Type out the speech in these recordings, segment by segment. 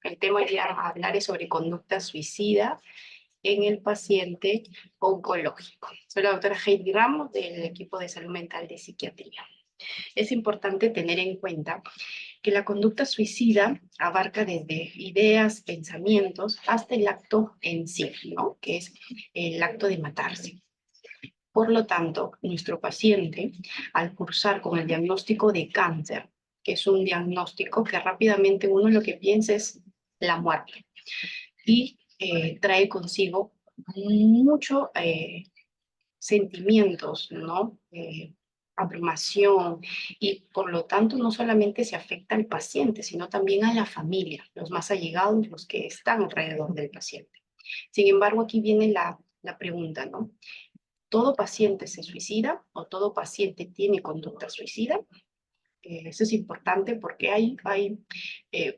El tema que vamos a hablar es sobre conducta suicida en el paciente oncológico. Soy la doctora Heidi Ramos del equipo de salud mental de psiquiatría. Es importante tener en cuenta que la conducta suicida abarca desde ideas, pensamientos, hasta el acto en sí, ¿no? Que es el acto de matarse. Por lo tanto, nuestro paciente, al cursar con el diagnóstico de cáncer, que es un diagnóstico que rápidamente uno lo que piensa es la muerte, y trae consigo muchos sentimientos, ¿no? Abrumación, y por lo tanto no solamente se afecta al paciente, sino también a la familia, los más allegados, los que están alrededor del paciente. Sin embargo, aquí viene la pregunta, ¿no? ¿Todo paciente se suicida o todo paciente tiene conducta suicida? Eso es importante porque hay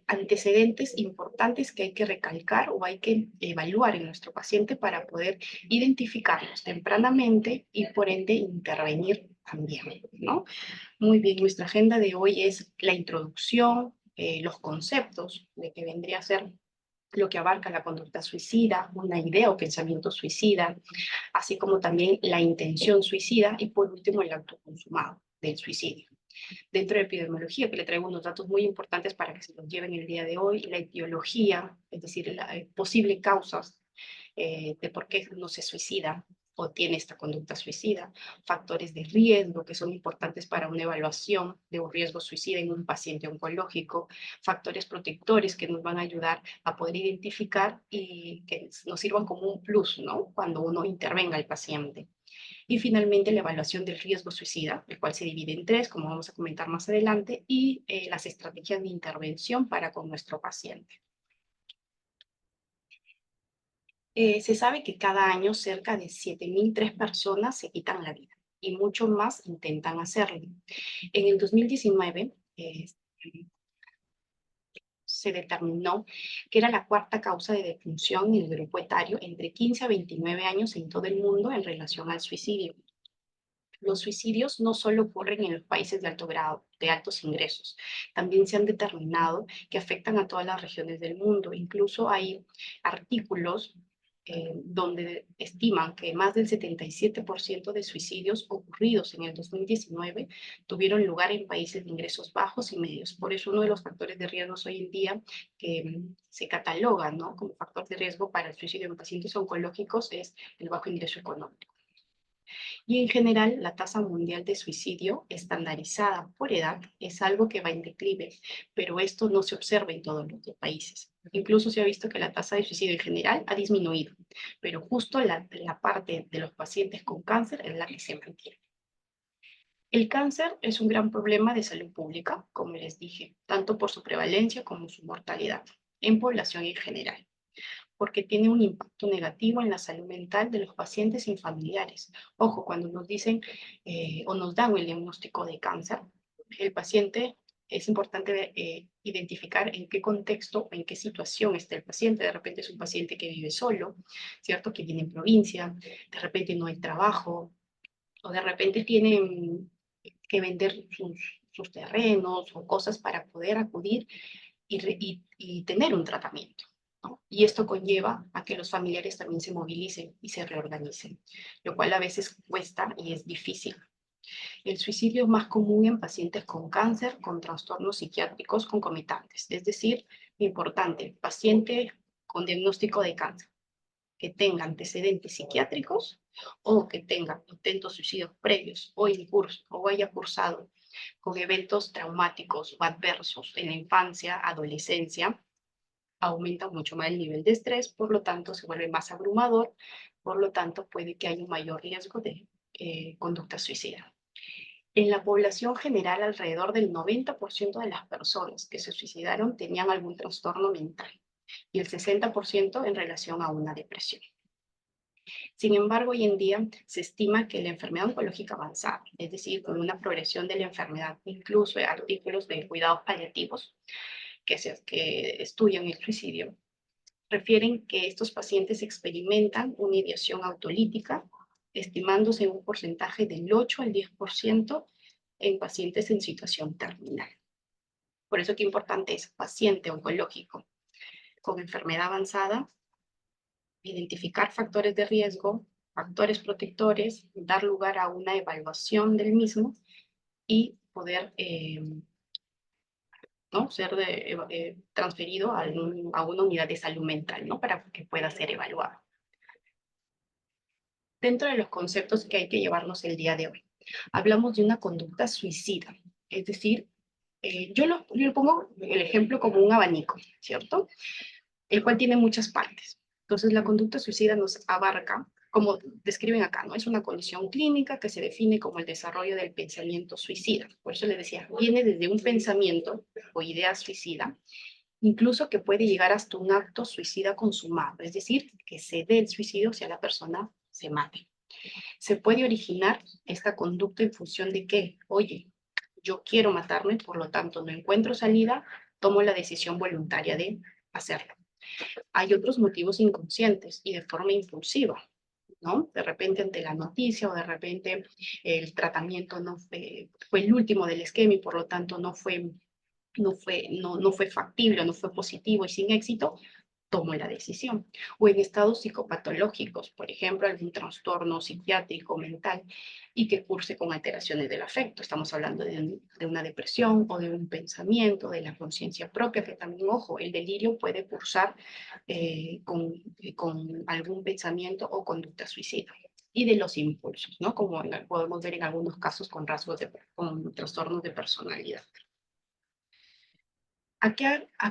antecedentes importantes que hay que recalcar o hay que evaluar en nuestro paciente para poder identificarlos tempranamente y por ende intervenir también, ¿no? Muy bien, nuestra agenda de hoy es la introducción, los conceptos de que vendría a ser lo que abarca la conducta suicida, una idea o pensamiento suicida, así como también la intención suicida y por último el acto consumado del suicidio. Dentro de epidemiología, que le traigo unos datos muy importantes para que se los lleven el día de hoy, la etiología, es decir, las posibles causas de por qué no se suicida o tiene esta conducta suicida, factores de riesgo que son importantes para una evaluación de un riesgo suicida en un paciente oncológico, factores protectores que nos van a ayudar a poder identificar y que nos sirvan como un plus, ¿no? Cuando uno intervenga al paciente. Y finalmente la evaluación del riesgo suicida, el cual se divide en tres, como vamos a comentar más adelante, y las estrategias de intervención para con nuestro paciente. Se sabe que cada año cerca de 7.003 personas se quitan la vida y muchos más intentan hacerlo. En el 2019 se determinó que era la cuarta causa de defunción en el grupo etario entre 15 a 29 años en todo el mundo en relación al suicidio. Los suicidios no solo ocurren en los países de alto grado, de altos ingresos, también se han determinado que afectan a todas las regiones del mundo. Incluso hay artículos donde estiman que más del 77% de suicidios ocurridos en el 2019 tuvieron lugar en países de ingresos bajos y medios. Por eso uno de los factores de riesgo hoy en día que se cataloga, ¿no?, como factor de riesgo para el suicidio en pacientes oncológicos es el bajo ingreso económico. Y en general, la tasa mundial de suicidio estandarizada por edad es algo que va en declive, pero esto no se observa en todos los países. Incluso se ha visto que la tasa de suicidio en general ha disminuido, pero justo la parte de los pacientes con cáncer es la que se mantiene. El cáncer es un gran problema de salud pública, como les dije, tanto por su prevalencia como su mortalidad en población en general, porque tiene un impacto negativo en la salud mental de los pacientes y familiares. Ojo, cuando nos dicen o nos dan el diagnóstico de cáncer, el paciente es importante identificar en qué contexto, en qué situación está el paciente. De repente es un paciente que vive solo, ¿cierto? Que vive en provincia, de repente no hay trabajo, o de repente tiene que vender sus terrenos o cosas para poder acudir y tener un tratamiento, ¿no? Y esto conlleva a que los familiares también se movilicen y se reorganicen, lo cual a veces cuesta y es difícil. El suicidio es más común en pacientes con cáncer, con trastornos psiquiátricos concomitantes, es decir, importante, paciente con diagnóstico de cáncer, que tenga antecedentes psiquiátricos o que tenga intentos suicidios previos o en curso o haya cursado con eventos traumáticos o adversos en la infancia, adolescencia, aumenta mucho más el nivel de estrés, por lo tanto se vuelve más abrumador, por lo tanto puede que haya un mayor riesgo de conducta suicida. En la población general, alrededor del 90% de las personas que se suicidaron tenían algún trastorno mental y el 60% en relación a una depresión. Sin embargo, hoy en día se estima que la enfermedad oncológica avanzada, es decir, con una progresión de la enfermedad, incluso artículos de cuidados paliativos que estudian el suicidio, refieren que estos pacientes experimentan una ideación autolítica, estimándose en un porcentaje del 8 al 10% en pacientes en situación terminal. Por eso qué importante es paciente oncológico. con enfermedad avanzada, identificar factores de riesgo, factores protectores, dar lugar a una evaluación del mismo y poder ¿no? ser transferido a una unidad de salud mental, ¿no? Para que pueda ser evaluado. Dentro de los conceptos que hay que llevarnos el día de hoy, hablamos de una conducta suicida, es decir, yo pongo el ejemplo como un abanico, ¿cierto? El cual tiene muchas partes. Entonces, la conducta suicida nos abarca, como describen acá, ¿no? Es una condición clínica que se define como el desarrollo del pensamiento suicida. Por eso les decía, viene desde un pensamiento o idea suicida, incluso que puede llegar hasta un acto suicida consumado, es decir, que se dé el suicidio si a la persona se mate. Se puede originar esta conducta en función de que, oye, yo quiero matarme, por lo tanto no encuentro salida, tomo la decisión voluntaria de hacerlo. Hay otros motivos inconscientes y de forma impulsiva, ¿no? De repente ante la noticia o de repente el tratamiento no fue el último del esquema y por lo tanto no fue factible, no fue positivo y sin éxito, tomo la decisión. O en estados psicopatológicos, por ejemplo, algún trastorno psiquiátrico mental y que curse con alteraciones del afecto. Estamos hablando de una depresión o de un pensamiento, de la conciencia propia, que también, ojo, el delirio puede cursar con algún pensamiento o conducta suicida. Y de los impulsos, ¿no? Como podemos ver en algunos casos con con trastornos de personalidad. ¿A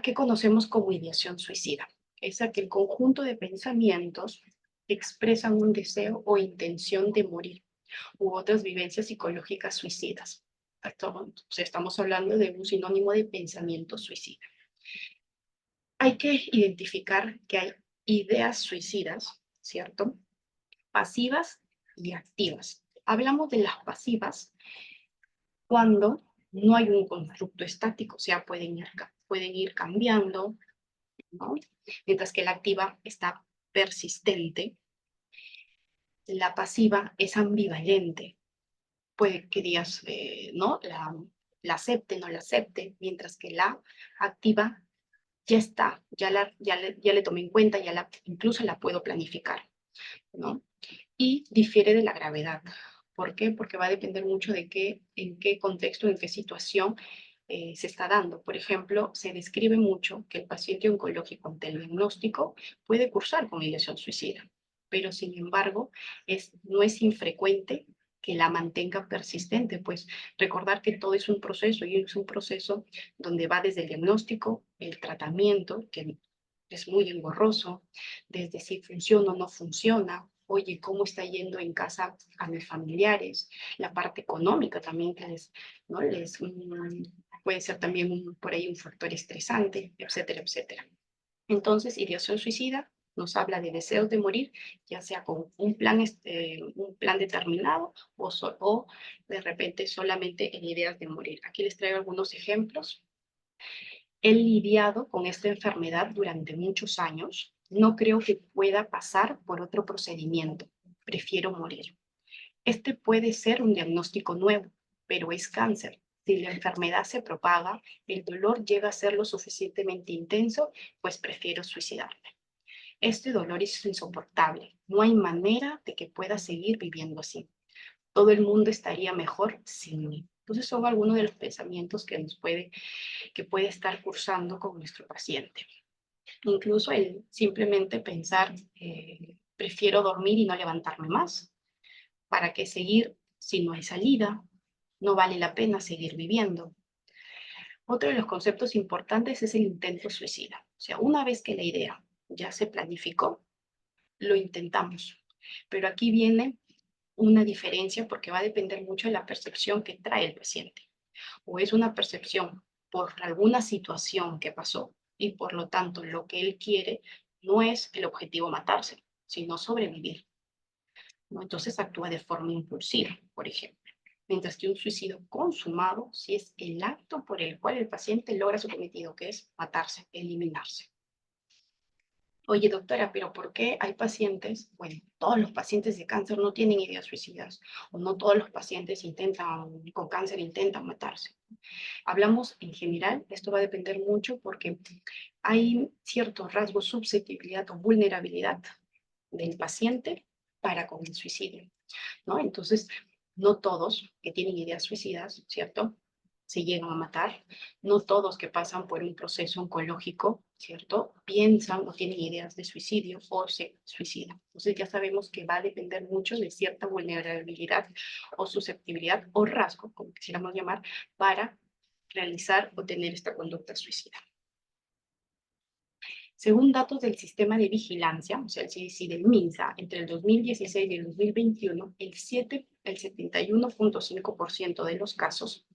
qué conocemos como ideación suicida? Es a que el conjunto de pensamientos expresan un deseo o intención de morir u otras vivencias psicológicas suicidas. Estamos hablando de un sinónimo de pensamiento suicida. Hay que identificar que hay ideas suicidas, ¿cierto? Pasivas y activas. Hablamos de las pasivas cuando no hay un constructo estático, o sea, pueden ir cambiando, ¿no? Mientras que la activa está persistente, la pasiva es ambivalente. Puede que digas, ¿no? La acepte, no la acepte, mientras que la activa ya está, ya le tomé en cuenta, incluso la puedo planificar, ¿no? Y difiere de la gravedad. ¿Por qué? Porque va a depender mucho de en qué contexto, en qué situación se está dando. Por ejemplo, se describe mucho que el paciente oncológico ante el diagnóstico puede cursar con ideación suicida, pero sin embargo no es infrecuente que la mantenga persistente, pues recordar que todo es un proceso y es un proceso donde va desde el diagnóstico, el tratamiento, que es muy engorroso, desde si funciona o no funciona, oye, cómo está yendo en casa a mis familiares, la parte económica también que ¿no? Puede ser también por ahí un factor estresante, etcétera, etcétera. Entonces, ideación suicida nos habla de deseos de morir, ya sea con un plan determinado o de repente solamente en ideas de morir. Aquí les traigo algunos ejemplos. He lidiado con esta enfermedad durante muchos años. No creo que pueda pasar por otro procedimiento. Prefiero morir. Este puede ser un diagnóstico nuevo, pero es cáncer. Si la enfermedad se propaga, el dolor llega a ser lo suficientemente intenso, pues prefiero suicidarme. Este dolor es insoportable. No hay manera de que pueda seguir viviendo así. Todo el mundo estaría mejor sin mí. Entonces son algunos de los pensamientos que puede estar cursando con nuestro paciente. Incluso el simplemente pensar, prefiero dormir y no levantarme más. ¿Para qué seguir si no hay salida? No vale la pena seguir viviendo. Otro de los conceptos importantes es el intento suicida. O sea, una vez que la idea ya se planificó, lo intentamos. Pero aquí viene una diferencia porque va a depender mucho de la percepción que trae el paciente. O es una percepción por alguna situación que pasó y por lo tanto lo que él quiere no es el objetivo matarse, sino sobrevivir, ¿no? Entonces actúa de forma impulsiva, por ejemplo. Mientras que un suicidio consumado sí es el acto por el cual el paciente logra su cometido, que es matarse, eliminarse. Oye, doctora, pero ¿por qué hay pacientes? Bueno, todos los pacientes de cáncer no tienen ideas suicidas, o no todos los pacientes con cáncer intentan matarse. Hablamos en general, esto va a depender mucho porque hay ciertos rasgos, susceptibilidad o vulnerabilidad del paciente para con el suicidio, ¿no? Entonces, no todos que tienen ideas suicidas, ¿cierto? Se llegan a matar. No todos que pasan por un proceso oncológico, ¿cierto? Piensan o tienen ideas de suicidio o se suicidan. Entonces ya sabemos que va a depender mucho de cierta vulnerabilidad o susceptibilidad o rasgo, como quisiéramos llamar, para realizar o tener esta conducta suicida. Según datos del sistema de vigilancia, o sea, el CDC del MINSA, entre el 2016 y el 2021, el 71.5% de los casos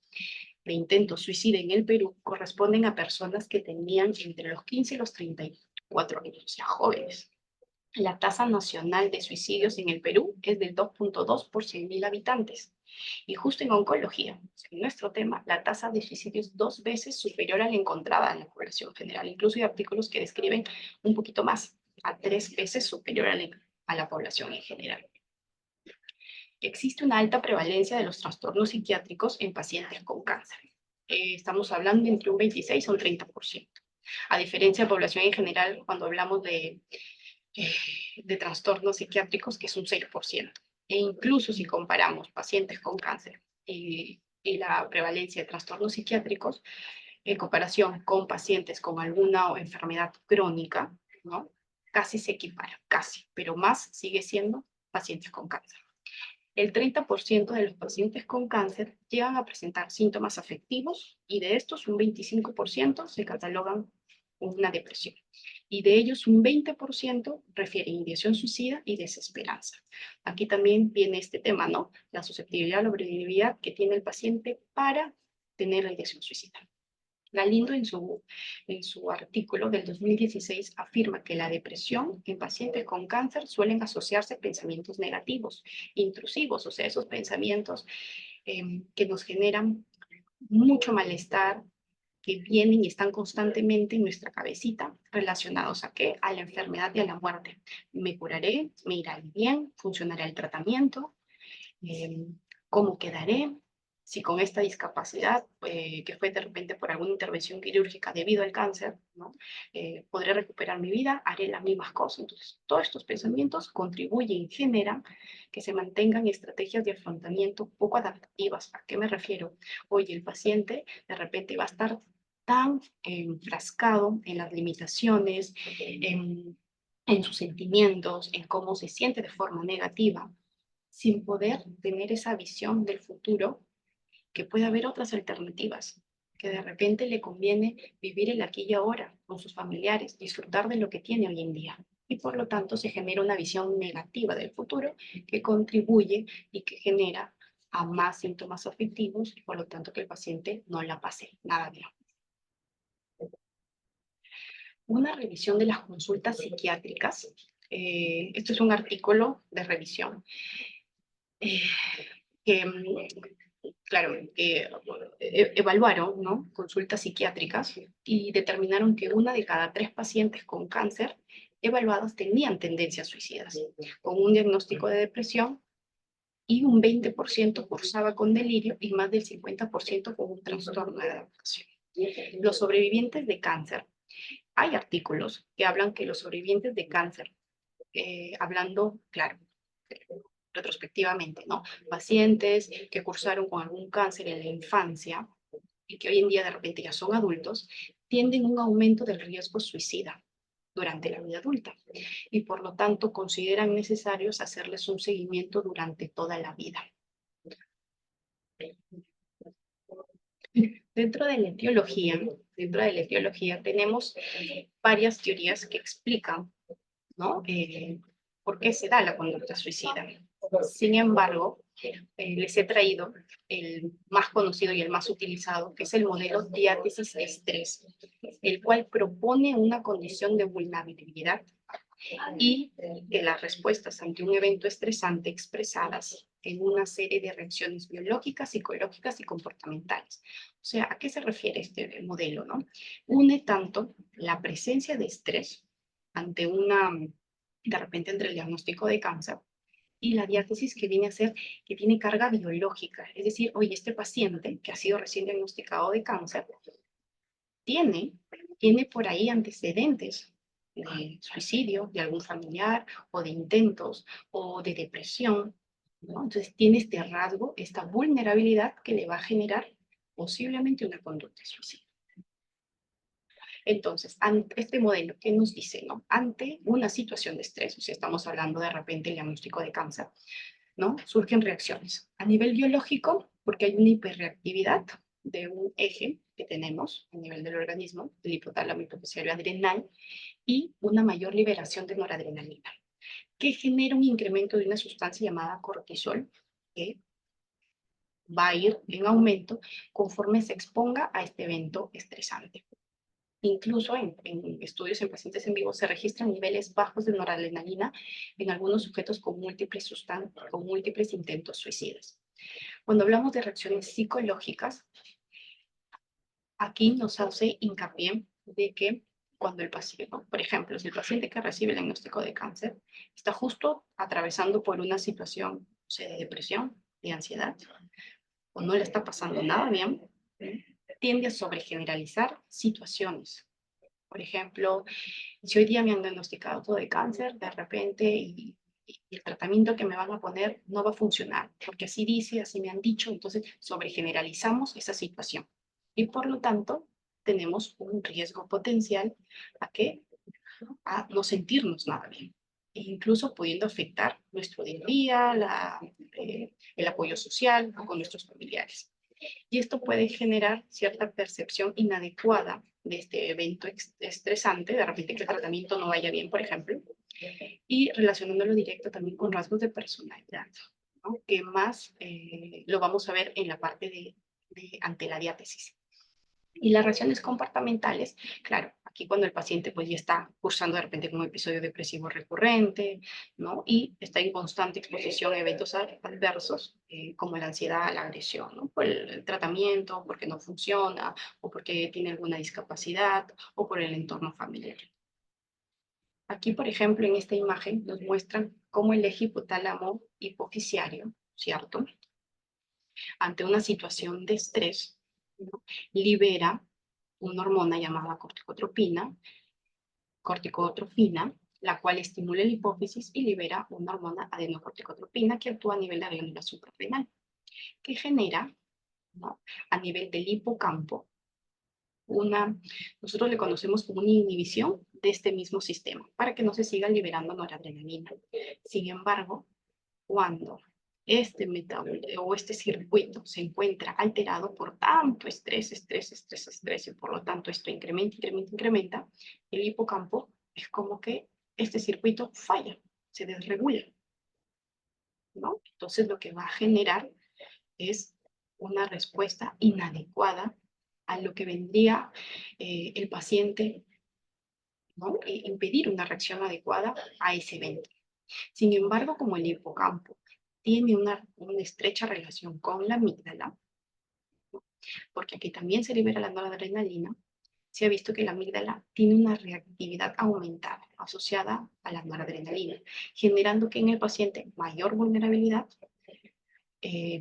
de intentos suicida en el Perú corresponden a personas que tenían entre los 15 y los 34 años, o sea, jóvenes. La tasa nacional de suicidios en el Perú es del 2.2 por 100.000 habitantes. Y justo en oncología, en nuestro tema, la tasa de suicidio es 2 veces superior a la encontrada en la población general. Incluso hay artículos que describen un poquito más, a 3 veces superior a la población en general. Existe una alta prevalencia de los trastornos psiquiátricos en pacientes con cáncer. Estamos hablando entre un 26 a un 30%. A diferencia de población en general, cuando hablamos de trastornos psiquiátricos, que es un 0%. E incluso si comparamos pacientes con cáncer y la prevalencia de trastornos psiquiátricos, en comparación con pacientes con alguna enfermedad crónica, ¿no? Casi se equipara, casi, pero más sigue siendo pacientes con cáncer. El 30% de los pacientes con cáncer llegan a presentar síntomas afectivos y de estos un 25% se catalogan una depresión. Y de ellos un 20% refieren ideación suicida y desesperanza. Aquí también viene este tema, ¿no? La susceptibilidad, la vulnerabilidad que tiene el paciente para tener la ideación suicida. Galindo en su artículo del 2016 afirma que la depresión en pacientes con cáncer suelen asociarse a pensamientos negativos, intrusivos, o sea, esos pensamientos que nos generan mucho malestar, que vienen y están constantemente en nuestra cabecita, relacionados a qué? A la enfermedad y a la muerte. ¿Me curaré? ¿Me irá bien? ¿Funcionará el tratamiento? Eh, ¿Cómo quedaré? Si con esta discapacidad, que fue de repente por alguna intervención quirúrgica debido al cáncer, ¿no? ¿Podré recuperar mi vida? ¿Haré las mismas cosas? Entonces, todos estos pensamientos contribuyen y generan que se mantengan estrategias de afrontamiento poco adaptativas. ¿A qué me refiero? Oye, el paciente de repente va a estar tan enfrascado en las limitaciones, en sus sentimientos, en cómo se siente de forma negativa, sin poder tener esa visión del futuro, que puede haber otras alternativas, que de repente le conviene vivir el aquí y ahora con sus familiares, disfrutar de lo que tiene hoy en día. Y por lo tanto se genera una visión negativa del futuro que contribuye y que genera a más síntomas afectivos y por lo tanto que el paciente no la pase nada bien. Una revisión de las consultas psiquiátricas. Esto es un artículo de revisión que claro, evaluaron, ¿no? Consultas psiquiátricas y determinaron que 1 de cada 3 pacientes con cáncer evaluados tenían tendencias suicidas, con un diagnóstico de depresión y un 20% cursaba con delirio y más del 50% con un trastorno de adaptación. Los sobrevivientes de cáncer, hay artículos que hablan que los sobrevivientes de cáncer, hablando, claro, retrospectivamente, ¿no? Pacientes que cursaron con algún cáncer en la infancia y que hoy en día de repente ya son adultos, tienden a un aumento del riesgo suicida durante la vida adulta y por lo tanto consideran necesarios hacerles un seguimiento durante toda la vida. Dentro de la etiología tenemos varias teorías que explican, ¿no? ¿Por qué se da la conducta suicida? Sin embargo, les he traído el más conocido y el más utilizado, que es el modelo diátesis-estrés, el cual propone una condición de vulnerabilidad y que las respuestas ante un evento estresante expresadas en una serie de reacciones biológicas, psicológicas y comportamentales. O sea, ¿a qué se refiere este modelo, no? Une tanto la presencia de estrés ante de repente entre el diagnóstico de cáncer y la diátesis que viene a ser que tiene carga biológica. Es decir, oye, este paciente que ha sido recién diagnosticado de cáncer tiene, tiene por ahí antecedentes de suicidio de algún familiar o de intentos o de depresión, ¿no? Entonces tiene este rasgo, esta vulnerabilidad que le va a generar posiblemente una conducta suicida. Entonces, ante este modelo, ¿qué nos dice? ¿No? Ante una situación de estrés, o sea, estamos hablando de repente del diagnóstico de cáncer, ¿no? Surgen reacciones. A nivel biológico, porque hay una hiperreactividad de un eje que tenemos a nivel del organismo, el hipotálamo hipofisiario adrenal, y una mayor liberación de noradrenalina, que genera un incremento de una sustancia llamada cortisol, que va a ir en aumento conforme se exponga a este evento estresante. Incluso en estudios en pacientes en vivo se registran niveles bajos de noradrenalina en algunos sujetos con múltiples intentos suicidas. Cuando hablamos de reacciones psicológicas, aquí nos hace hincapié de que cuando el paciente, por ejemplo, si el paciente que recibe el diagnóstico de cáncer está justo atravesando por una situación, o sea, de depresión, de ansiedad, o no le está pasando nada bien, tiende a sobregeneralizar situaciones. Por ejemplo, si hoy día me han diagnosticado todo de cáncer, de repente, y el tratamiento que me van a poner no va a funcionar, porque así dice, así me han dicho, entonces sobregeneralizamos esa situación. Y por lo tanto, tenemos un riesgo potencial a que a no sentirnos nada bien, e incluso pudiendo afectar nuestro día a día, el apoyo social o con nuestros familiares. Y esto puede generar cierta percepción inadecuada de este evento estresante, de repente que el tratamiento no vaya bien, por ejemplo, y relacionándolo directo también con rasgos de personalidad, ¿no? Que más lo vamos a ver en la parte ante la diátesis. Y las reacciones comportamentales, claro, aquí cuando el paciente pues ya está cursando de repente con un episodio depresivo recurrente, ¿no? Y está en constante exposición a eventos adversos, como la ansiedad, la agresión, ¿no? Por el tratamiento, porque no funciona, o porque tiene alguna discapacidad, o por el entorno familiar. Aquí, por ejemplo, en esta imagen nos muestran cómo el eje hipotálamo hipofisiario, ¿cierto? Ante una situación de estrés, ¿no? Libera una hormona llamada corticotrofina, la cual estimula la hipófisis y libera una hormona adenocorticotropina que actúa a nivel de la glándula suprarrenal, que genera, ¿no? A nivel del hipocampo nosotros le conocemos como una inhibición de este mismo sistema para que no se siga liberando noradrenalina. Sin embargo, cuando este circuito se encuentra alterado por tanto estrés, y por lo tanto esto incrementa, el hipocampo es como que este circuito falla, se desregula, ¿no? Entonces lo que va a generar es una respuesta inadecuada a lo que vendría el paciente, ¿no? Impedir una reacción adecuada a ese evento. Sin embargo, como el hipocampo tiene una estrecha relación con la amígdala, porque aquí también se libera la noradrenalina, se ha visto que la amígdala tiene una reactividad aumentada asociada a la noradrenalina, generando que en el paciente mayor vulnerabilidad,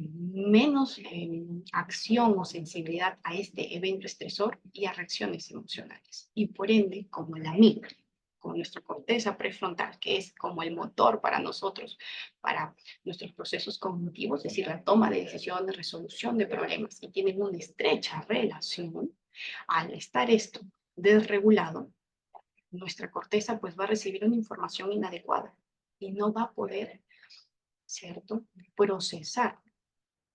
menos acción o sensibilidad a este evento estresor y a reacciones emocionales. Y por ende, como la amígdala, con nuestra corteza prefrontal, que es como el motor para nosotros, para nuestros procesos cognitivos, es decir, la toma de decisiones, resolución de problemas, y tienen una estrecha relación, al estar esto desregulado, nuestra corteza pues va a recibir una información inadecuada y no va a poder, ¿cierto?, procesar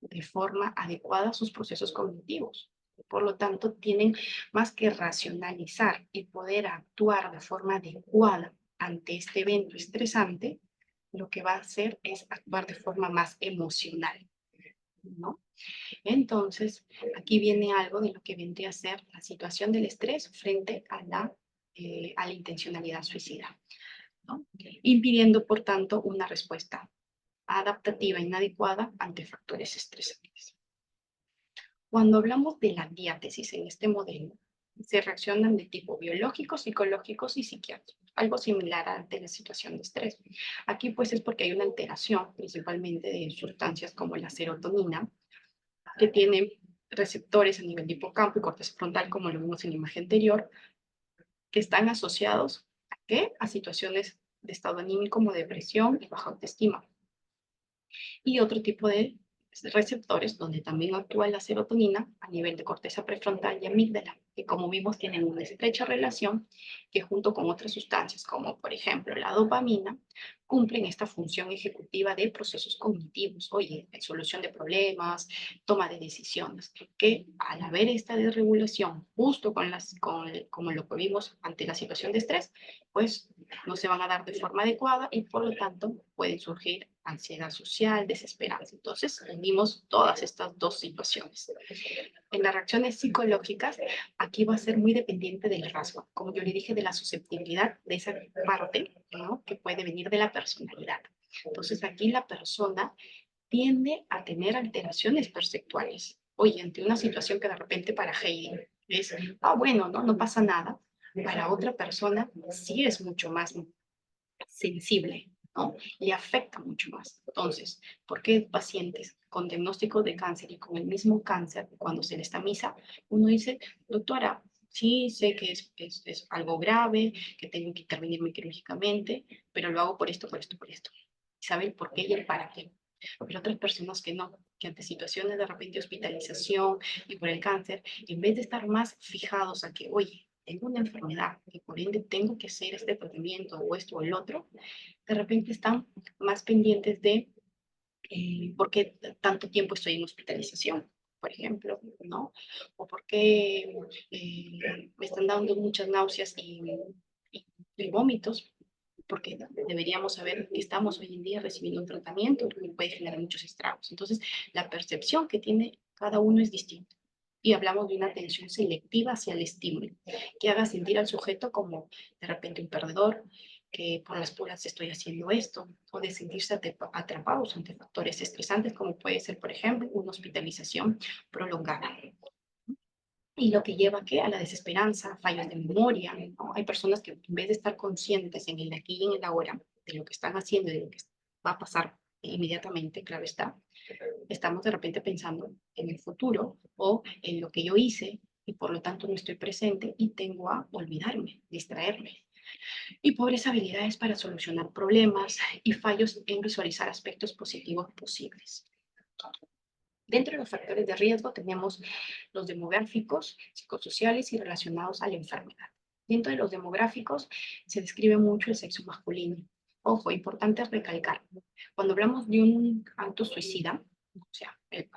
de forma adecuada sus procesos cognitivos. Por lo tanto, tienen más que racionalizar y poder actuar de forma adecuada ante este evento estresante, lo que va a hacer es actuar de forma más emocional, ¿no? Entonces, aquí viene algo de lo que vendría a ser la situación del estrés frente a la intencionalidad suicida, ¿no? Impidiendo, por tanto, una respuesta adaptativa inadecuada ante factores estresantes. Cuando hablamos de la diátesis en este modelo, se reaccionan de tipo biológico, psicológicos y psiquiátricos, algo similar ante la situación de estrés. Aquí pues es porque hay una alteración principalmente de sustancias como la serotonina, que tiene receptores a nivel de hipocampo y corteza frontal, como lo vimos en la imagen anterior, que están asociados ¿a qué? A situaciones de estado anímico como depresión y baja autoestima. Y otro tipo de receptores donde también actúa la serotonina a nivel de corteza prefrontal y amígdala, que como vimos tienen una estrecha relación que junto con otras sustancias como por ejemplo la dopamina cumplen esta función ejecutiva de procesos cognitivos, oye, en solución de problemas, toma de decisiones, que al haber esta desregulación justo como lo que vimos ante la situación de estrés, pues no se van a dar de forma adecuada y por lo tanto pueden surgir ansiedad social, desesperanza. Entonces, unimos todas estas dos situaciones. En las reacciones psicológicas, aquí va a ser muy dependiente del rasgo, como yo le dije, de la susceptibilidad de esa parte, ¿no? Que puede venir de la personalidad. Entonces, aquí la persona tiende a tener alteraciones perceptuales. Oye, ante una situación que de repente para Heidi es, bueno, no pasa nada, para otra persona sí es mucho más sensible, ¿no? Le afecta mucho más. Entonces, ¿por qué pacientes con diagnóstico de cáncer y con el mismo cáncer, cuando se les tamiza, uno dice, doctora, sí, sé que es algo grave, que tengo que intervenirme quirúrgicamente, pero lo hago por esto, por esto, por esto. ¿Sabe el por qué y el para qué? Pero otras personas que no, que ante situaciones de repente hospitalización y por el cáncer, en vez de estar más fijados a que, oye, tengo una enfermedad y por ende tengo que hacer este tratamiento o esto o el otro, de repente están más pendientes de por qué tanto tiempo estoy en hospitalización, por ejemplo, ¿no? O por qué me están dando muchas náuseas y vómitos, porque deberíamos saber que estamos hoy en día recibiendo un tratamiento que puede generar muchos estragos. Entonces, la percepción que tiene cada uno es distinta. Y hablamos de una atención selectiva hacia el estímulo, que haga sentir al sujeto como de repente un perdedor, que por las puras estoy haciendo esto, o de sentirse atrapados ante factores estresantes, como puede ser, por ejemplo, una hospitalización prolongada. Y lo que lleva ¿qué? A la desesperanza, fallos de memoria, ¿no? Hay personas que en vez de estar conscientes en el aquí y en el ahora, de lo que están haciendo y de lo que va a pasar inmediatamente, claro está, estamos de repente pensando en el futuro o en lo que yo hice y por lo tanto no estoy presente y tengo a olvidarme, distraerme. Y pobres habilidades para solucionar problemas y fallos en visualizar aspectos positivos posibles. Dentro de los factores de riesgo tenemos los demográficos, psicosociales y relacionados a la enfermedad. Dentro de los demográficos se describe mucho el sexo masculino. Ojo, importante recalcar, cuando hablamos de un acto suicida, o sea, el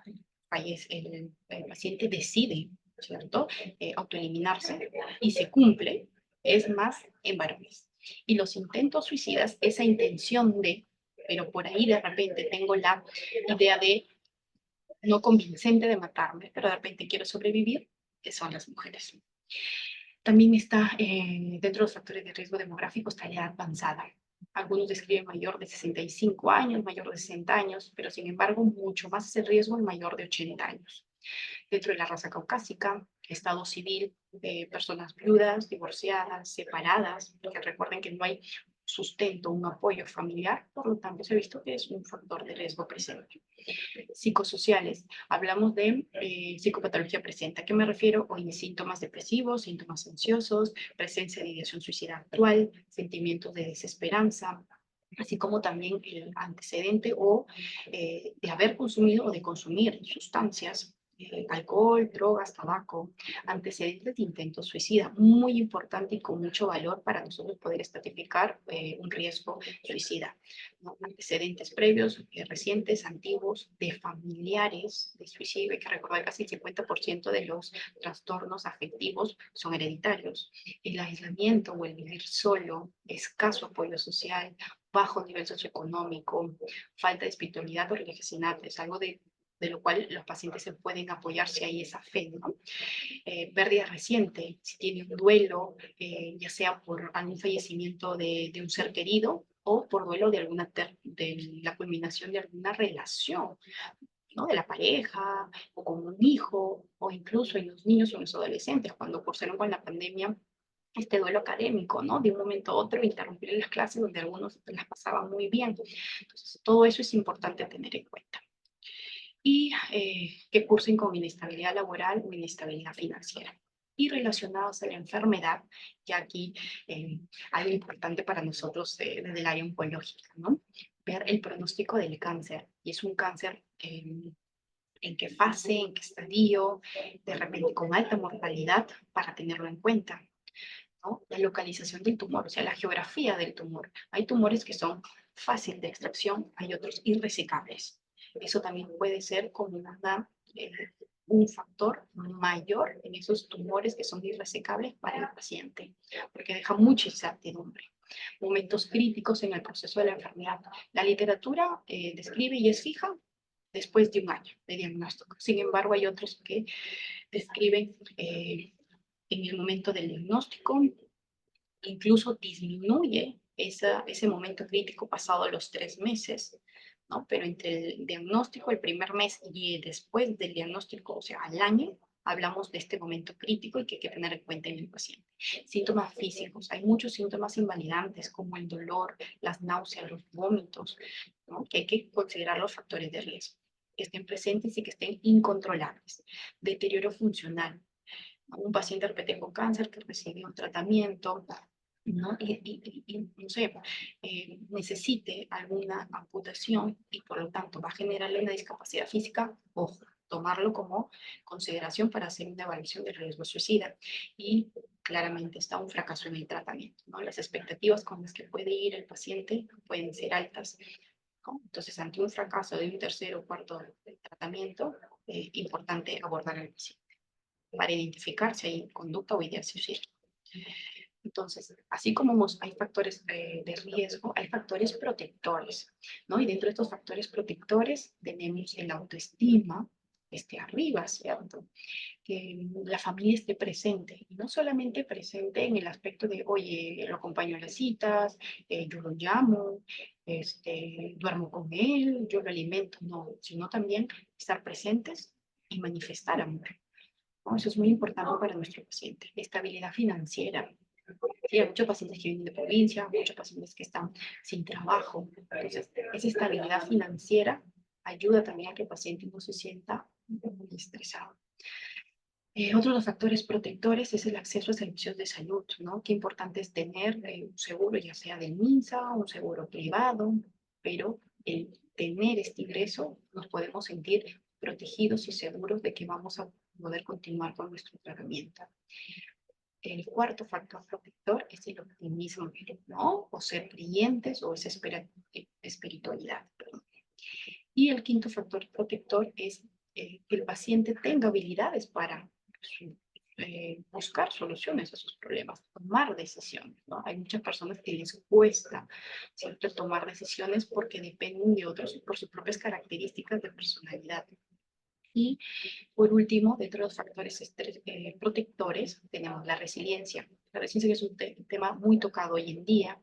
paciente decide, ¿cierto?, autoeliminarse y se cumple, es más en varones. Y los intentos suicidas, esa intención de, pero por ahí de repente tengo la idea de no convincente de matarme, pero de repente quiero sobrevivir, que son las mujeres. También está dentro de los factores de riesgo demográfico está la edad avanzada. Algunos describen mayor de 65 años, mayor de 60 años, pero sin embargo mucho más es el riesgo en mayor de 80 años. Dentro de la raza caucásica, estado civil, personas viudas, divorciadas, separadas, porque recuerden que no hay sustento, un apoyo familiar, por lo tanto se ha visto que es un factor de riesgo presente. Psicosociales, hablamos de psicopatología presente. ¿A qué me refiero? O en síntomas depresivos, síntomas ansiosos, presencia de ideación suicida actual, sentimientos de desesperanza, así como también el antecedente o de haber consumido o de consumir sustancias, alcohol, drogas, tabaco, antecedentes de intento suicida, muy importante y con mucho valor para nosotros poder estratificar un riesgo suicida, ¿no? Antecedentes previos, recientes, antiguos, de familiares de suicidio. Hay que recordar que casi el 50% de los trastornos afectivos son hereditarios. El aislamiento o el vivir solo, escaso apoyo social, bajo nivel socioeconómico, falta de espiritualidad o religiosidad, es algo de lo cual los pacientes se pueden apoyar si hay esa fe, ¿no? Pérdida reciente, si tiene un duelo, ya sea por algún fallecimiento de un ser querido o por duelo de la culminación de alguna relación. ¿no? De la pareja, o con un hijo, o incluso en los niños o en los adolescentes, cuando cursaron con la pandemia este duelo académico, ¿no? De un momento a otro interrumpir las clases donde algunos las pasaban muy bien. Entonces, todo eso es importante tener en cuenta. Y que cursen con inestabilidad laboral o inestabilidad financiera. Y relacionados a la enfermedad, ya aquí algo importante para nosotros desde el área oncológica, ¿no? Ver el pronóstico del cáncer. Y es un cáncer en qué fase, en qué estadio, de repente con alta mortalidad, para tenerlo en cuenta, ¿no? La localización del tumor, o sea, la geografía del tumor. Hay tumores que son fácil de extracción, hay otros irresecables. Eso también puede ser como eh, un factor mayor en esos tumores que son irresecables para el paciente, porque deja mucha incertidumbre. Momentos críticos en el proceso de la enfermedad. La literatura describe y es fija después de un año de diagnóstico. Sin embargo, hay otros que describen en el momento del diagnóstico, incluso disminuye ese momento crítico pasado los 3 meses, ¿no? Pero entre el diagnóstico, el primer mes y después del diagnóstico, o sea, al año, hablamos de este momento crítico y que hay que tener en cuenta en el paciente. Síntomas físicos. Hay muchos síntomas invalidantes como el dolor, las náuseas, los vómitos, ¿no? Que hay que considerar los factores de riesgo, que estén presentes y que estén incontrolables. Deterioro funcional. Un paciente repete con cáncer que recibe un tratamiento, ¿no? No sé, necesite alguna amputación y por lo tanto va a generarle una discapacidad física, ojo, tomarlo como consideración para hacer una evaluación de riesgo suicida. Y claramente está un fracaso en el tratamiento, ¿no? Las expectativas con las que puede ir el paciente pueden ser altas, ¿no? Entonces, ante un fracaso de un tercer o cuarto tratamiento, importante abordar al paciente para identificar si hay conducta o idea suicida. Entonces, así como hay factores de riesgo, hay factores protectores, ¿no? Y dentro de estos factores protectores tenemos el autoestima, arriba, ¿cierto? Que la familia esté presente, y no solamente presente en el aspecto de, oye, lo acompaño a las citas, yo lo llamo, duermo con él, yo lo alimento, no, sino también estar presentes y manifestar amor, ¿no? Eso es muy importante para nuestro paciente. Estabilidad financiera. Sí, hay muchos pacientes que vienen de provincia, muchos pacientes que están sin trabajo. Entonces, esa estabilidad financiera ayuda también a que el paciente no se sienta muy estresado. Otro de los factores protectores es el acceso a servicios de salud, ¿no? Qué importante es tener un seguro, ya sea del MINSA, un seguro privado, pero el tener este ingreso nos podemos sentir protegidos y seguros de que vamos a poder continuar con nuestro tratamiento. El cuarto factor protector es el optimismo, ¿no? O ser creyentes o esa espiritualidad. Perdón. Y el quinto factor protector es que el paciente tenga habilidades para buscar soluciones a sus problemas, tomar decisiones, ¿no? Hay muchas personas que les cuesta siempre tomar decisiones porque dependen de otros por sus propias características de personalidad. Y por último, dentro de los factores protectores, tenemos la resiliencia. La resiliencia es un tema muy tocado hoy en día.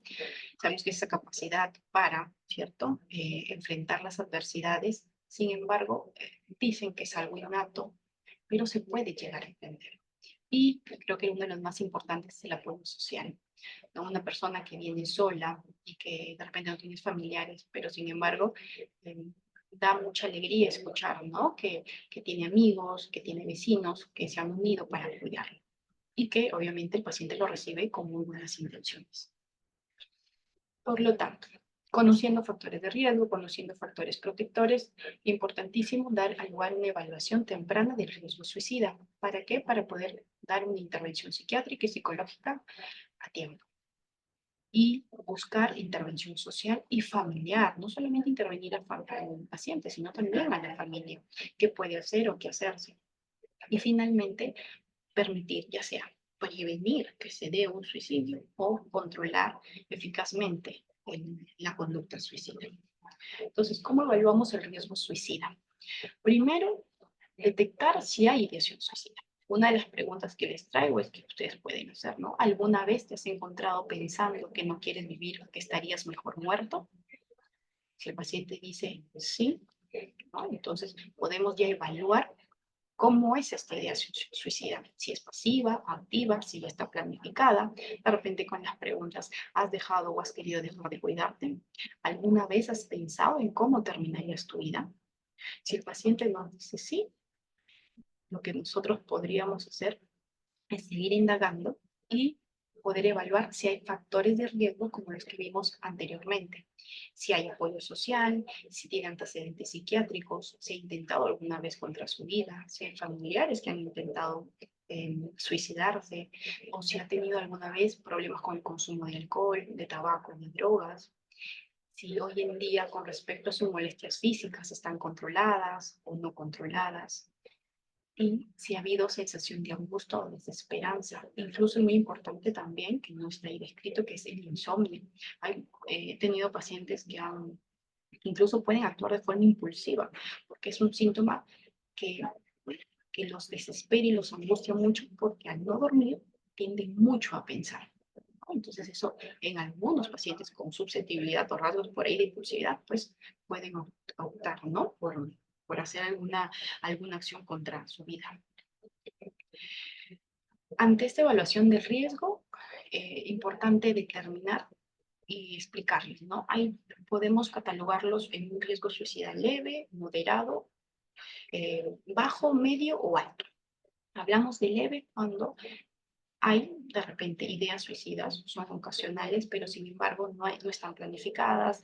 Sabemos que es esa capacidad para, ¿cierto?, enfrentar las adversidades. Sin embargo, dicen que es algo innato, pero se puede llegar a entender. Y creo que uno de los más importantes es el apoyo social, ¿no? Una persona que viene sola y que de repente no tiene familiares, pero sin embargo da mucha alegría escuchar, ¿no? Que tiene amigos, que tiene vecinos que se han unido para apoyarlo y que obviamente el paciente lo recibe con muy buenas intenciones. Por lo tanto, conociendo factores de riesgo, conociendo factores protectores, importantísimo dar igual una evaluación temprana del riesgo suicida. ¿Para qué? Para poder dar una intervención psiquiátrica y psicológica a tiempo. Y buscar intervención social y familiar, no solamente intervenir al paciente, sino también a la familia, qué puede hacer o qué hacerse. Y finalmente, permitir, ya sea prevenir que se dé un suicidio o controlar eficazmente la conducta suicida. Entonces, ¿cómo evaluamos el riesgo suicida? Primero, detectar si hay ideación suicida. Una de las preguntas que les traigo es que ustedes pueden hacer, ¿no? ¿Alguna vez te has encontrado pensando que no quieres vivir, que estarías mejor muerto? Si el paciente dice sí, ¿no? Entonces, podemos ya evaluar cómo es esta idea suicida, si es pasiva, activa, si ya está planificada, de repente con las preguntas, ¿has dejado o has querido dejar de cuidarte? ¿Alguna vez has pensado en cómo terminarías tu vida? Si el paciente nos dice sí, lo que nosotros podríamos hacer es seguir indagando y poder evaluar si hay factores de riesgo como los que vimos anteriormente. Si hay apoyo social, si tiene antecedentes psiquiátricos, si ha intentado alguna vez contra su vida, si hay familiares que han intentado suicidarse, o si ha tenido alguna vez problemas con el consumo de alcohol, de tabaco, de drogas. Si hoy en día con respecto a sus molestias físicas están controladas o no controladas, y si ha habido sensación de angustia o desesperanza. Incluso es muy importante también, que no está ahí descrito, que es el insomnio. He tenido pacientes que incluso pueden actuar de forma impulsiva, porque es un síntoma que, que los desespera y los angustia mucho, porque al no dormir tienden mucho a pensar. ¿No? Entonces eso en algunos pacientes con susceptibilidad o rasgos por ahí de impulsividad, pues pueden optar, ¿no? Por hacer alguna acción contra su vida. Ante esta evaluación de riesgo, importante determinar y explicarles, ¿no? Podemos catalogarlos en un riesgo suicida leve, moderado, bajo, medio o alto. Hablamos de leve cuando hay de repente ideas suicidas, son ocasionales, pero sin embargo no están planificadas,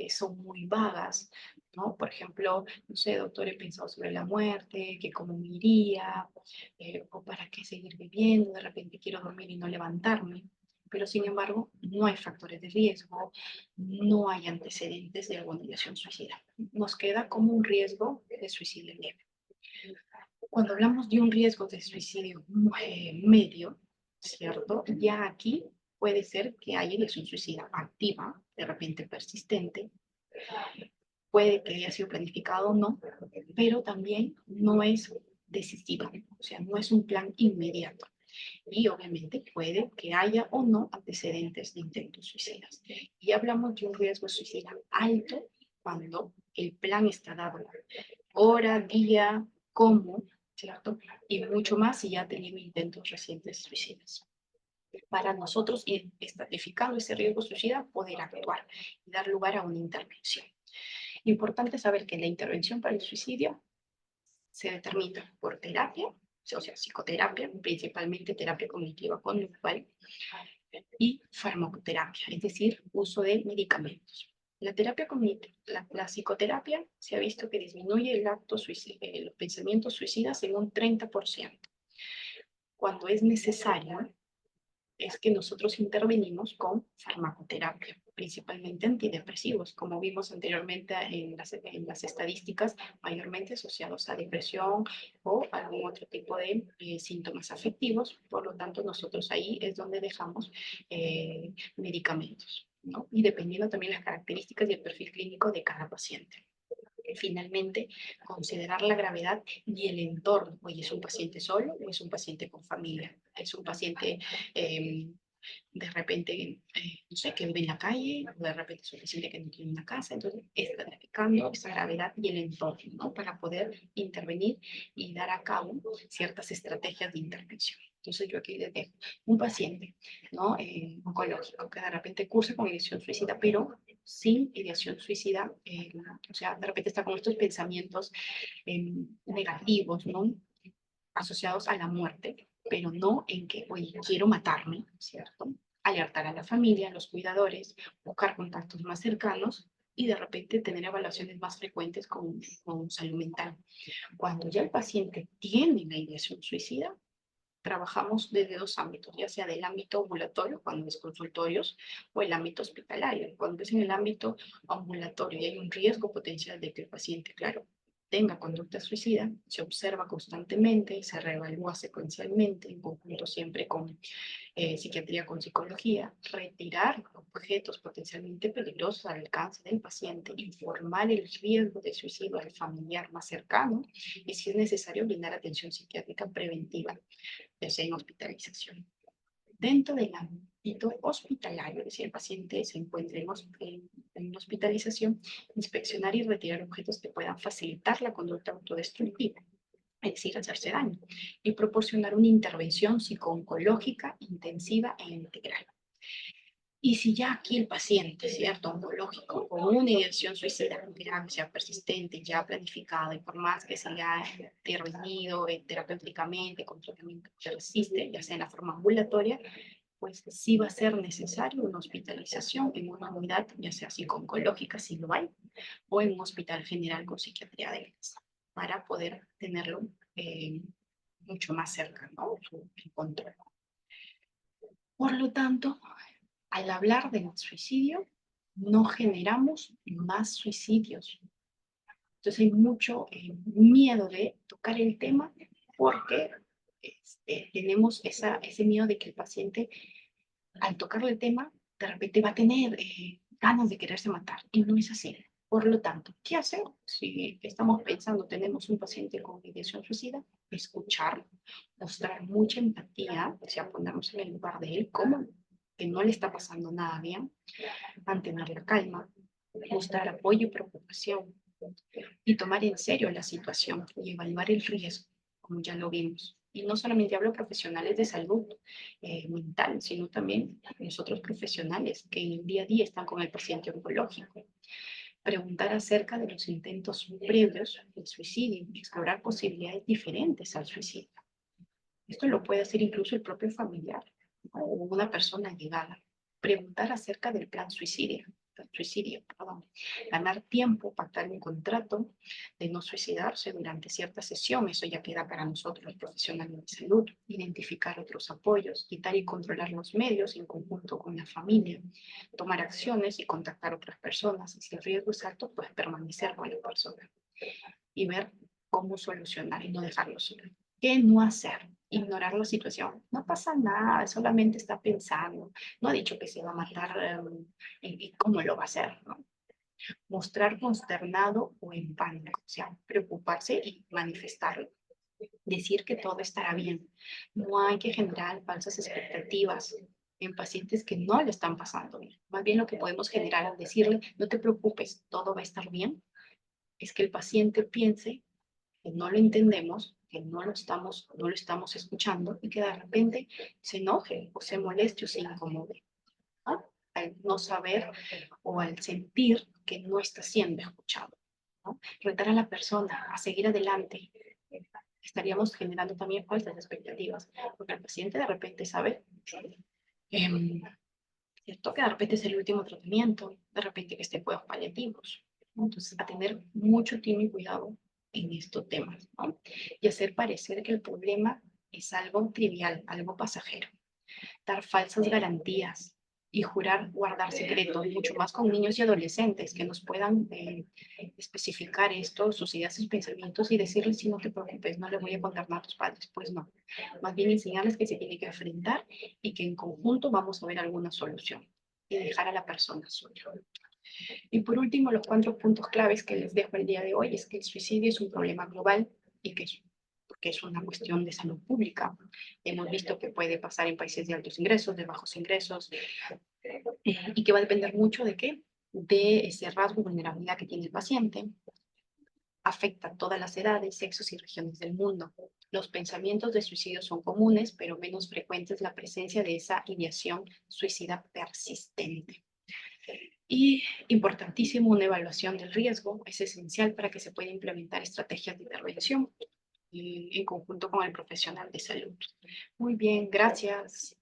son muy vagas, ¿no? Por ejemplo, no sé, doctor, he pensado sobre la muerte, que cómo me iría, o para qué seguir viviendo, de repente quiero dormir y no levantarme, pero sin embargo no hay factores de riesgo, no hay antecedentes de alguna ideación suicida. Nos queda como un riesgo de suicidio leve. Cuando hablamos de un riesgo de suicidio medio, ¿cierto? Ya aquí puede ser que haya ideación suicida activa, de repente persistente, puede que haya sido planificado o no, pero también no es decisiva, o sea, no es un plan inmediato. Y obviamente puede que haya o no antecedentes de intentos suicidas. Y hablamos de un riesgo suicida alto cuando el plan está dado, hora, día, cómo, ¿cierto? Y mucho más si ya ha tenido intentos recientes suicidas. Para nosotros, ir estratificando ese riesgo suicida, poder actuar y dar lugar a una intervención. Importante saber que la intervención para el suicidio se determina por terapia, o sea, psicoterapia, principalmente terapia cognitiva conductual, y farmacoterapia, es decir, uso de medicamentos. La terapia cognitiva, la psicoterapia se ha visto que disminuye el acto suicida, los pensamientos suicidas en un 30%. Cuando es necesario, es que nosotros intervenimos con farmacoterapia, principalmente antidepresivos, como vimos anteriormente en las estadísticas, mayormente asociados a depresión o algún otro tipo de síntomas afectivos. Por lo tanto, nosotros ahí es donde dejamos medicamentos, ¿no? Y dependiendo también las características y el perfil clínico de cada paciente. Finalmente, considerar la gravedad y el entorno. Oye, ¿es un paciente solo o es un paciente con familia? ¿Es un paciente de repente, no sé, que vive en la calle, o de repente es un paciente que no tiene una casa? Entonces, identificando esa gravedad y el entorno, ¿no? Para poder intervenir y dar a cabo ciertas estrategias de intervención. Entonces, yo aquí les dejo un paciente, ¿no? Oncológico, que de repente cursa con ideación suicida, pero sin ideación suicida, o sea, de repente está con estos pensamientos negativos, ¿no? Asociados a la muerte, pero no en que, oye, quiero matarme, ¿cierto? Alertar a la familia, a los cuidadores, buscar contactos más cercanos y de repente tener evaluaciones más frecuentes con salud mental. Cuando ya el paciente tiene la ideación suicida, trabajamos desde dos ámbitos, ya sea del ámbito ambulatorio, cuando es consultorios, o el ámbito hospitalario. Cuando es en el ámbito ambulatorio y hay un riesgo potencial de que el paciente, claro, tenga conducta suicida, se observa constantemente, se reevalúa secuencialmente, en conjunto siempre con psiquiatría con psicología, retirar objetos potencialmente peligrosos al alcance del paciente, informar el riesgo de suicidio al familiar más cercano y si es necesario brindar atención psiquiátrica preventiva, ya sea en hospitalización. Dentro del ámbito hospitalario, es decir, el paciente se encuentra en en una hospitalización, inspeccionar y retirar objetos que puedan facilitar la conducta autodestructiva, es decir, hacerse daño, y proporcionar una intervención psico-oncológica intensiva e integral. Y si ya aquí el paciente, ¿cierto?, oncológico, con una ideación suicida grave, sea persistente, ya planificada, y por más que se haya intervenido terapéuticamente con tratamiento que resiste, ya sea en la forma ambulatoria, pues sí va a ser necesario una hospitalización en una unidad, ya sea psico-oncológica, si lo hay, o en un hospital general con psiquiatría de mesa, para poder tenerlo mucho más cerca, ¿no?, su control. Por lo tanto, al hablar del suicidio, no generamos más suicidios. Entonces hay mucho miedo de tocar el tema porque tenemos ese miedo de que el paciente, al tocar el tema, de repente va a tener ganas de quererse matar. Y no es así. Por lo tanto, ¿qué hacer? Si estamos pensando, tenemos un paciente con ideación suicida, escuchar, mostrar mucha empatía, o sea, ponernos en el lugar de él, como que no le está pasando nada bien, mantener la calma, mostrar apoyo y preocupación y tomar en serio la situación y evaluar el riesgo, como ya lo vimos. Y no solamente hablo profesionales de salud mental, sino también nosotros profesionales que en el día a día están con el paciente oncológico. Preguntar acerca de los intentos previos del suicidio, explorar posibilidades diferentes al suicidio. Esto lo puede hacer incluso el propio familiar o una persona llegada. Preguntar acerca del plan suicidio, perdón. Ganar tiempo, pactar un contrato de no suicidarse durante cierta sesión, eso ya queda para nosotros los profesionales de salud. Identificar otros apoyos, quitar y controlar los medios en conjunto con la familia, tomar acciones y contactar a otras personas. Y si el riesgo es alto, pues permanecer con la persona y ver cómo solucionar y no dejarlo solo. ¿Qué no hacer? Ignorar la situación. No pasa nada, solamente está pensando. No ha dicho que se va a matar y cómo lo va a hacer, ¿no? Mostrar consternado o en pánico, o sea, preocuparse y manifestarlo. Decir que todo estará bien. No hay que generar falsas expectativas en pacientes que no le están pasando bien. Más bien lo que podemos generar al decirle, no te preocupes, todo va a estar bien, es que el paciente piense que no lo entendemos, que no lo estamos escuchando y que de repente se enoje o se moleste o se incomode, ¿no? Al no saber o al sentir que no está siendo escuchado, ¿no? Retar a la persona a seguir adelante. Estaríamos generando también falsas expectativas, porque el paciente de repente sabe eh, ¿cierto? Que de repente es el último tratamiento, de repente que esté cuidados paliativos. ¿No? Entonces, a tener mucho tino y cuidado en estos temas, ¿no? Y hacer parecer que el problema es algo trivial, algo pasajero. Dar falsas garantías y jurar guardar secretos, mucho más con niños y adolescentes que nos puedan especificar esto, sus ideas, sus pensamientos y decirles, si no te preocupes, no le voy a contar nada a tus padres. Pues no, más bien enseñarles que se tiene que enfrentar y que en conjunto vamos a ver alguna solución y dejar a la persona sola. Y por último, los 4 puntos claves que les dejo el día de hoy es que el suicidio es un problema global y porque es una cuestión de salud pública. Hemos visto que puede pasar en países de altos ingresos, de bajos ingresos, y que va a depender mucho de qué, de ese rasgo de vulnerabilidad que tiene el paciente. Afecta a todas las edades, sexos y regiones del mundo. Los pensamientos de suicidio son comunes, pero menos frecuente es la presencia de esa ideación suicida persistente. Y importantísimo, una evaluación del riesgo es esencial para que se pueda implementar estrategias de intervención en conjunto con el profesional de salud. Muy bien, gracias.